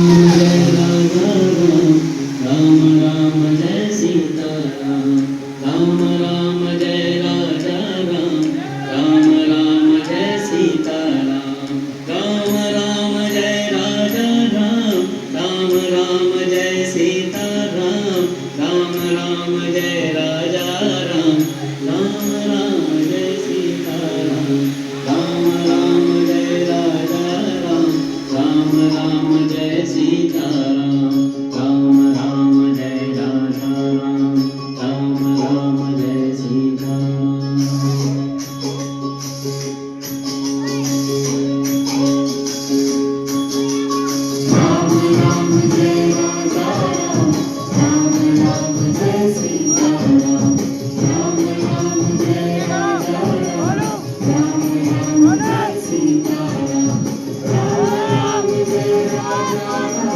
Jai Raja Ram Ram Ram Jai Sita Ram Ram Jai Raja Ram Ram Jai Sita Ram Ram Jai Raja Ram Ram Jai Sita Ram Ram Jai Raja Ram Ram Jai Sita Ram Ram Jai Raja Ram Ram Jai Sita Ram Ram Jai Raja Ram Ram Jai Sita Ram Ram Jai Raja Ram Ram Jai Sita Ram Ram Jai Raja Ram Ram Jai Sita Ram Ram Jai Raja